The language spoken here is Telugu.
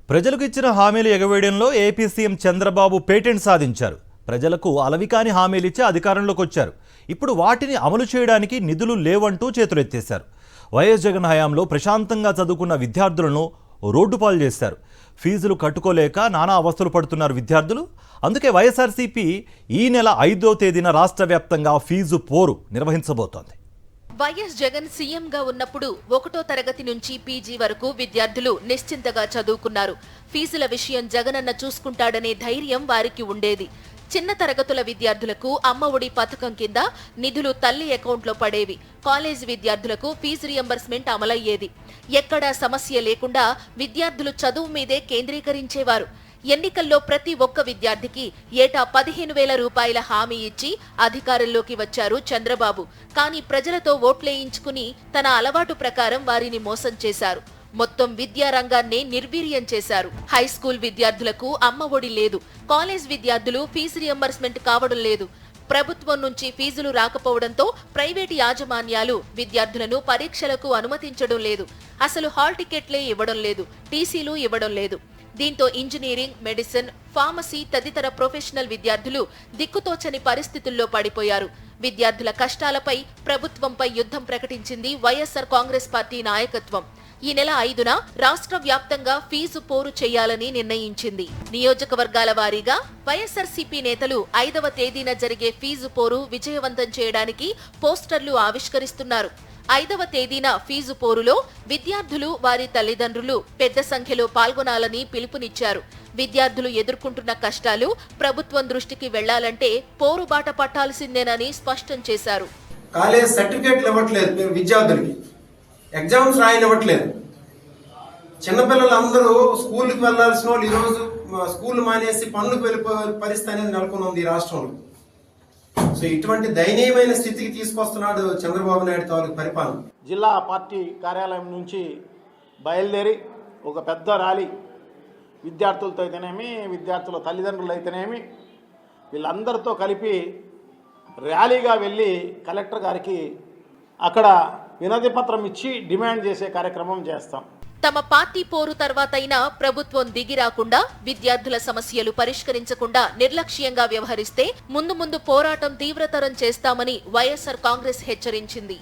ప్రజలకు ఇచ్చిన హామీలు ఎగవేయడంలో ఏపీ సీఎం చంద్రబాబు పేటెంట్ సాధించారు. ప్రజలకు అలవికాని హామీలు ఇచ్చి అధికారంలోకి వచ్చారు. ఇప్పుడు వాటిని అమలు చేయడానికి నిధులు లేవంటూ చేతులెత్తేశారు. వైఎస్ జగన్ హయాంలో ప్రశాంతంగా చదువుకున్న విద్యార్థులను రోడ్డుపాలు చేశారు. ఫీజులు కట్టుకోలేక నానా అవస్థలు పడుతున్నారు విద్యార్థులు. అందుకే వైఎస్ఆర్సీపీ ఈ నెల 5వ తేదీన రాష్ట్ర వ్యాప్తంగా ఫీజు పోరు నిర్వహించబోతోంది. వైఎస్ జగన్ సీఎంగా ఉన్నప్పుడు 1వ తరగతి నుంచి పీజీ వరకు విద్యార్థులు నిశ్చింతగా చదువుకున్నారు. ఫీజుల విషయం జగనన్న చూసుకుంటాడనే ధైర్యం వారికి ఉండేది. చిన్న తరగతుల విద్యార్థులకు అమ్మ ఒడి పథకం కింద నిధులు తల్లి అకౌంట్లో పడేవి. కాలేజీ విద్యార్థులకు ఫీజు రియంబర్స్మెంట్ అమలయ్యేది. ఎక్కడా సమస్య లేకుండా విద్యార్థులు చదువు మీదే కేంద్రీకరించేవారు. ఎన్నికల్లో ప్రతి ఒక్క విద్యార్థికి ఏటా 15,000 రూపాయల హామీ ఇచ్చి అధికారంలోకి వచ్చారు చంద్రబాబు. కానీ ప్రజలతో ఓట్లేయించుకుని తన అలవాటు ప్రకారం వారిని మోసం చేశారు. మొత్తం విద్యా రంగాన్నే నిర్వీర్యం చేశారు. హైస్కూల్ విద్యార్థులకు అమ్మ ఒడి లేదు. కాలేజ్ విద్యార్థులు ఫీజు రియంబర్స్మెంట్ కావడం లేదు. ప్రభుత్వం నుంచి ఫీజులు రాకపోవడంతో ప్రైవేటు యాజమాన్యాలు విద్యార్థులను పరీక్షలకు అనుమతించడం లేదు. అసలు హాల్ టికెట్లే ఇవ్వడం లేదు. టీసీలు ఇవ్వడం లేదు. దీంతో ఇంజనీరింగ్, మెడిసిన్, ఫార్మసీ తదితర ప్రొఫెషనల్ విద్యార్థులు దిక్కుతోచని పరిస్థితుల్లో పడిపోయారు. విద్యార్థుల కష్టాలపై ప్రభుత్వంపై యుద్ధం ప్రకటించింది వైఎస్ఆర్ కాంగ్రెస్ పార్టీ నాయకత్వం. ఈ నెల 5న రాష్ట్ర వ్యాప్తంగా ఫీజు పోరు చేయాలని నిర్ణయించింది. నియోజకవర్గాల వారీగా వైఎస్ఆర్సీపీ నేతలు 5వ తేదీన జరిగే ఫీజు పోరు విజయవంతం చేయడానికి పోస్టర్లు ఆవిష్కరిస్తున్నారు. 5వ తేదీన ఫీజు పోరులో విద్యార్థులు, వారి తల్లిదండ్రులు పెద్ద సంఖ్యలో పాల్గొనాలని పిలుపునిచ్చారు. విద్యార్థులు ఎదుర్కొంటున్న కష్టాలు ప్రభుత్వం దృష్టికి వెళ్లాలంటే పోరుబాట పట్టాల్సిందేనని స్పష్టం చేశారు. కాలేజ్ సర్టిఫికేట్లు ఇవ్వట్లేదు, విద్యార్థులకి ఎగ్జామ్స్ రాయనివ్వట్లేదు. చిన్నపిల్లలందరూ స్కూల్కి వెళ్లాల్సిన వాళ్ళు ఈరోజు స్కూల్ మానేసి పనులకు వెళ్ళిపోయే పరిస్థితి అనేది నెలకొని ఉంది ఈ రాష్ట్రంలో. సో ఇటువంటి దయనీయమైన స్థితికి తీసుకొస్తున్నాడు చంద్రబాబు నాయుడు తాలూకు పరిపాలన. జిల్లా పార్టీ కార్యాలయం నుంచి బయలుదేరి ఒక పెద్ద ర్యాలీ, విద్యార్థులతో అయితేనేమి, విద్యార్థుల తల్లిదండ్రులు అయితేనేమి, వీళ్ళందరితో కలిపి ర్యాలీగా వెళ్ళి కలెక్టర్ గారికి అక్కడ వినతి పత్రం ఇచ్చి డిమాండ్ చేసే కార్యక్రమం చేస్తాం. తమ పార్టీ పోరు తర్వాతైనా ప్రభుత్వం దిగిరాకుండా, విద్యార్థుల సమస్యలు పరిష్కరించకుండా నిర్లక్ష్యంగా వ్యవహరిస్తే ముందు పోరాటం తీవ్రతరం చేస్తామని వైఎస్ఆర్ కాంగ్రెస్ హెచ్చరించింది.